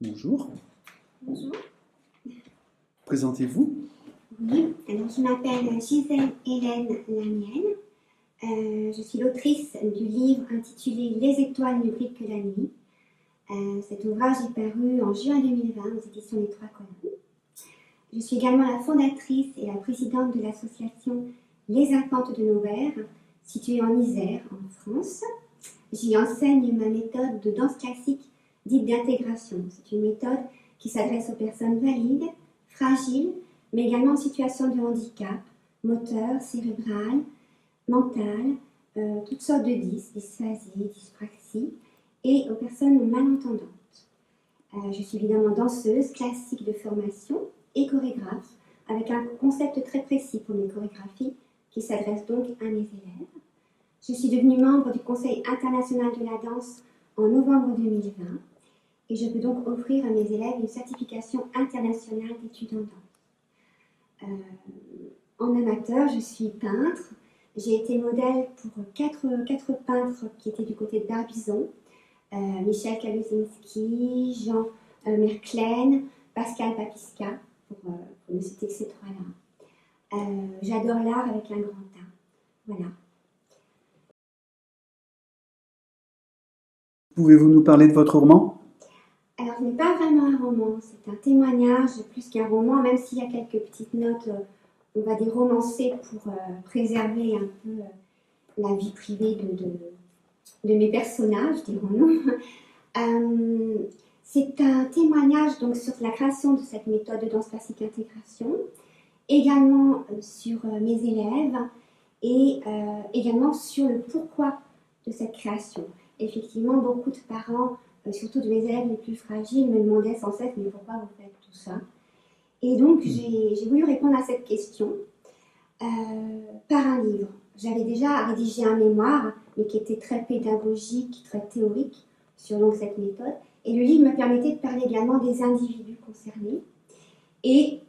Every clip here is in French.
Bonjour, Bonjour. présentez-vous. Oui, alors je m'appelle Gisèle Hélène Lamienne. Je suis l'autrice du livre intitulé Les étoiles ne brillent que la nuit. Cet ouvrage est paru en juin 2020 aux éditions Les Trois Colonnes. Je suis également la fondatrice et la présidente de l'association Les Infantes de Nevers, située en Isère, en France. J'y enseigne ma méthode de danse classique dite d'intégration. C'est une méthode qui s'adresse aux personnes valides, fragiles, mais également en situation de handicap, moteur, cérébral, mental, toutes sortes de dysphasie, dyspraxie, et aux personnes malentendantes. Je suis évidemment danseuse classique de formation et chorégraphe, avec un concept très précis pour mes chorégraphies, qui s'adresse donc à mes élèves. Je suis devenue membre du Conseil international de la danse en novembre 2020, et je peux donc offrir à mes élèves une certification internationale d'études en danse. En amateur, je suis peintre. J'ai été modèle pour quatre peintres qui étaient du côté de Barbizon. Michel Kaluzinski, Jean Merklen, Pascal Papisca, pour ne citer que ces trois-là. J'adore l'art avec un grand A. Voilà. Pouvez-vous nous parler de votre roman? Alors, ce n'est pas vraiment un roman, c'est un témoignage plus qu'un roman, même s'il y a quelques petites notes, on va dire romancées, pour préserver un peu la vie privée de mes personnages, dirons-nous. C'est un témoignage donc sur la création de cette méthode de danse classique intégration, également sur mes élèves et également sur le pourquoi de cette création. Effectivement, beaucoup de parents, surtout de mes élèves les plus fragiles, me demandaient sans cesse « mais pourquoi vous faites tout ça ?» Et donc, j'ai voulu répondre à cette question par un livre. J'avais déjà rédigé un mémoire, mais qui était très pédagogique, très théorique, sur donc cette méthode. Et le livre me permettait de parler également des individus concernés. Et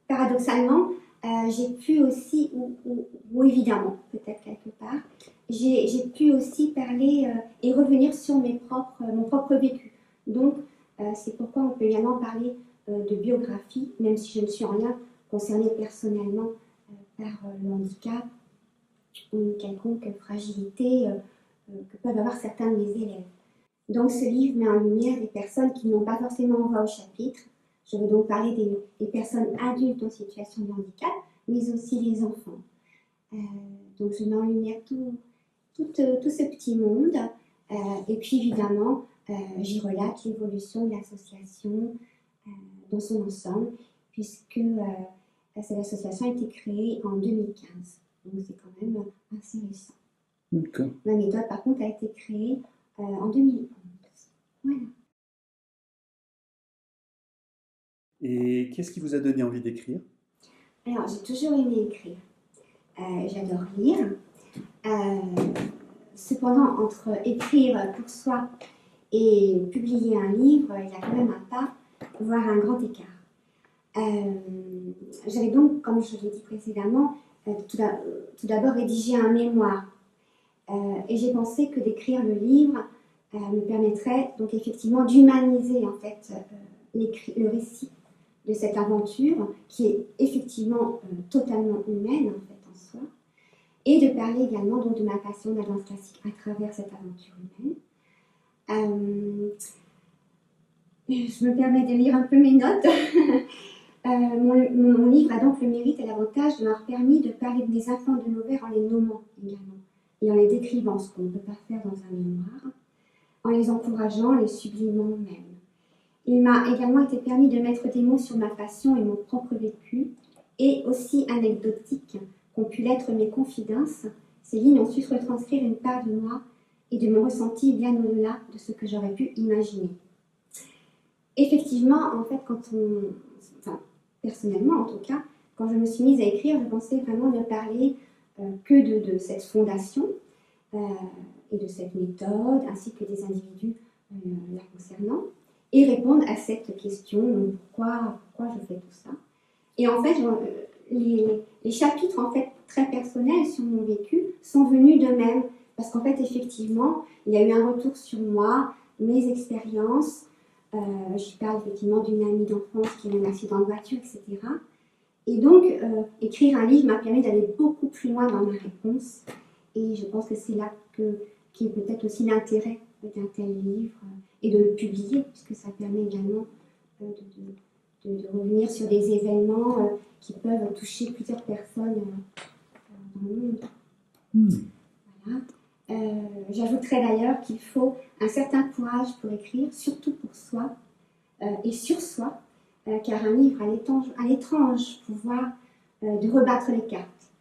paradoxalement, j'ai pu aussi, ou évidemment, peut-être quelque part, j'ai pu aussi parler et revenir sur mon propre vécu. Donc, c'est pourquoi on peut également parler de biographie, même si je ne suis en rien concernée personnellement par le handicap ou une quelconque fragilité que peuvent avoir certains de mes élèves. Donc, ce livre met en lumière des personnes qui n'ont pas forcément voix au chapitre. Je vais donc parler des personnes adultes en situation de handicap, mais aussi les enfants. Donc, je mets en lumière tout ce petit monde. Et puis, évidemment, j'y relate l'évolution de l'association dans son ensemble, puisque cette association a été créée en 2015. Donc, c'est quand même assez récent. D'accord. Ma méthode, par contre, a été créée en 2011. Voilà. Et qu'est-ce qui vous a donné envie d'écrire? Alors, j'ai toujours aimé écrire. J'adore lire. Cependant, entre écrire pour soi et publier un livre, il y a quand même un pas, voire un grand écart. J'avais donc, comme je l'ai dit précédemment, tout d'abord rédigé un mémoire. Et j'ai pensé que d'écrire le livre me permettrait donc effectivement d'humaniser en fait le récit de cette aventure qui est effectivement totalement humaine en fait en soi, et de parler également donc de ma passion de la danse classique à travers cette aventure humaine. Je me permets de lire un peu mes notes. Mon livre a donc le mérite et l'avantage de m'avoir permis de parler des enfants de Nevers en les nommant également et en les décrivant, ce qu'on ne peut pas faire dans un mémoire, en les encourageant, en les sublimant même. Il m'a également été permis de mettre des mots sur ma passion et mon propre vécu, et aussi anecdotiques qu'ont pu l'être mes confidences. Ces lignes ont su retranscrire une part de moi et de mon ressenti bien au-delà de ce que j'aurais pu imaginer. Effectivement, en fait, personnellement en tout cas, quand je me suis mise à écrire, je pensais vraiment ne parler que de cette fondation et de cette méthode, ainsi que des individus la concernant, et répondre à cette question, pourquoi je fais tout ça. Et en fait, les chapitres en fait, très personnels sur mon vécu sont venus d'eux-mêmes, parce qu'en fait, effectivement, il y a eu un retour sur moi, mes expériences, Je parle effectivement d'une amie d'enfance qui a eu un accident de voiture, etc. Et donc, écrire un livre m'a permis d'aller beaucoup plus loin dans ma réponse. Et je pense que c'est là qu'est peut-être aussi l'intérêt d'un tel livre et de le publier, puisque ça permet également de revenir sur des événements qui peuvent toucher plusieurs personnes dans le monde. Voilà. J'ajouterais d'ailleurs qu'il faut un certain courage pour écrire, surtout pour soi et sur soi, car un livre a l'étrange pouvoir de rebattre les cartes.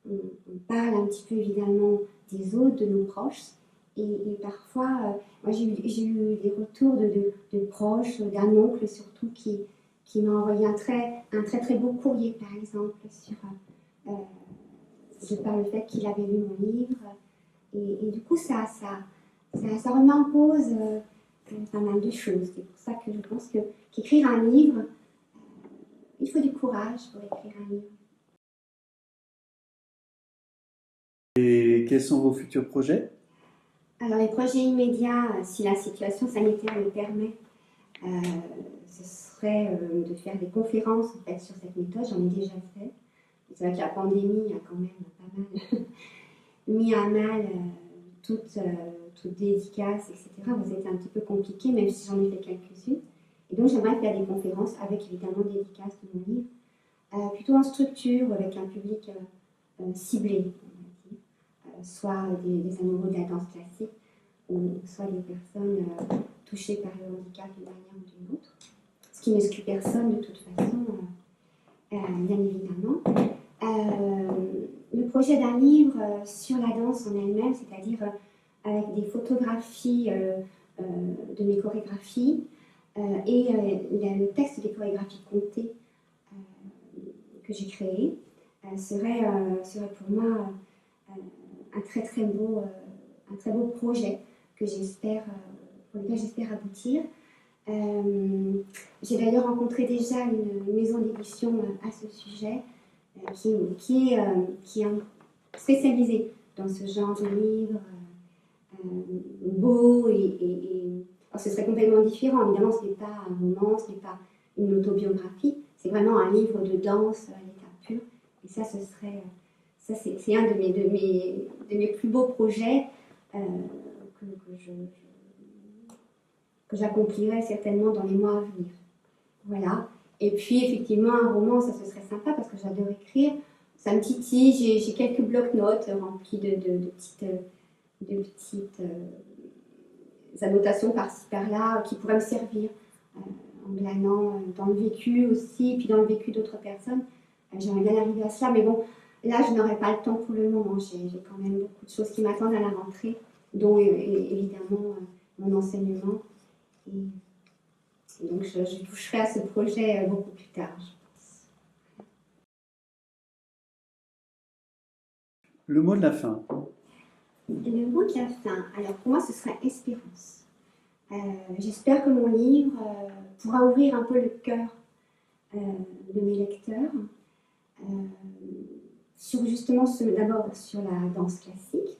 On parle un petit peu évidemment des autres, de nos proches, et parfois, moi j'ai eu des retours de proches, d'un oncle surtout, qui m'a envoyé un très beau courrier, par exemple, de par le fait qu'il avait lu mon livre. Et du coup, ça remet en cause pas mal de choses. C'est pour ça que je pense qu'écrire un livre, il faut du courage pour écrire un livre. Et quels sont vos futurs projets? Alors, les projets immédiats, si la situation sanitaire le permet, ce serait de faire des conférences en fait, sur cette méthode. J'en ai déjà fait. C'est vrai que la pandémie a quand même pas mal mis à mal toute dédicace, etc. Ça a été un petit peu compliqué, même si j'en ai fait quelques-unes. Et donc, j'aimerais faire des conférences avec évidemment dédicace de mon livre, plutôt en structure, avec un public ciblé, soit des amoureux de la danse classique, ou soit des personnes touchées par le handicap d'une manière ou d'une autre. Ce qui n'exclut personne de toute façon, bien évidemment. Le projet d'un livre sur la danse en elle-même, c'est-à-dire avec des photographies de mes chorégraphies et le texte des chorégraphies comptées que j'ai créées, serait pour moi un très beau projet que pour lequel j'espère aboutir. J'ai d'ailleurs rencontré déjà une maison d'édition à ce sujet qui est spécialisée dans ce genre de livre beau alors, ce serait complètement différent. Évidemment, ce n'est pas un roman, ce n'est pas une autobiographie, c'est vraiment un livre de danse à l'état pur. Et ça, c'est un de mes plus beaux projets que j'accomplirai certainement dans les mois à venir. Voilà. Et puis, effectivement, un roman, ça ce serait sympa parce que j'adore écrire. Ça me titille. J'ai quelques blocs-notes remplis de petites annotations par-ci par-là qui pourraient me servir en glanant dans le vécu aussi, et puis dans le vécu d'autres personnes. J'aimerais bien arriver à cela, mais bon, là, je n'aurai pas le temps pour le moment. J'ai quand même beaucoup de choses qui m'attendent à la rentrée, dont évidemment mon enseignement. Et donc, je toucherai à ce projet beaucoup plus tard, je pense. Le mot de la fin. Le mot de la fin, alors pour moi, ce sera espérance. J'espère que mon livre pourra ouvrir un peu le cœur de mes lecteurs sur justement d'abord sur la danse classique,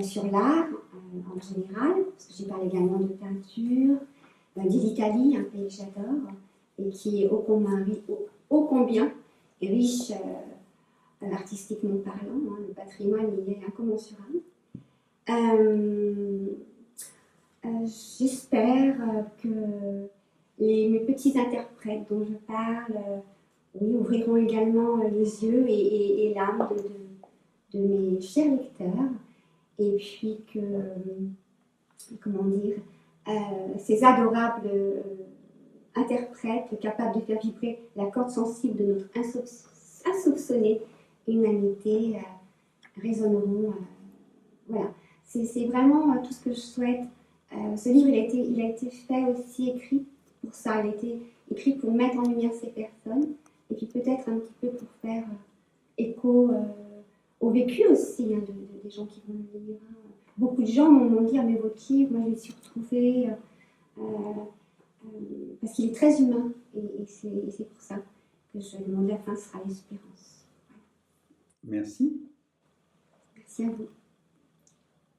sur l'art en général, parce que j'ai parlé également de peinture, d'Italie, un pays que j'adore, et qui est ô combien riche artistiquement parlant, hein, le patrimoine il est incommensurable. J'espère que mes petits interprètes dont je parle ouvriront également les yeux et l'âme de mes chers lecteurs, et puis que, comment dire, ces adorables interprètes capables de faire vibrer la corde sensible de notre insoupçonnée humanité résonneront. Voilà, c'est vraiment tout ce que je souhaite. Ce livre, il a été fait aussi, écrit pour ça. Il a été écrit pour mettre en lumière ces personnes, et puis peut-être un petit peu pour faire écho au vécu aussi hein, des gens qui vont le lire. Beaucoup de gens m'ont dit mais votre livre, moi je me suis retrouvée parce qu'il est très humain, et c'est pour ça que le mot de la fin sera l'espérance. Merci. Merci à vous.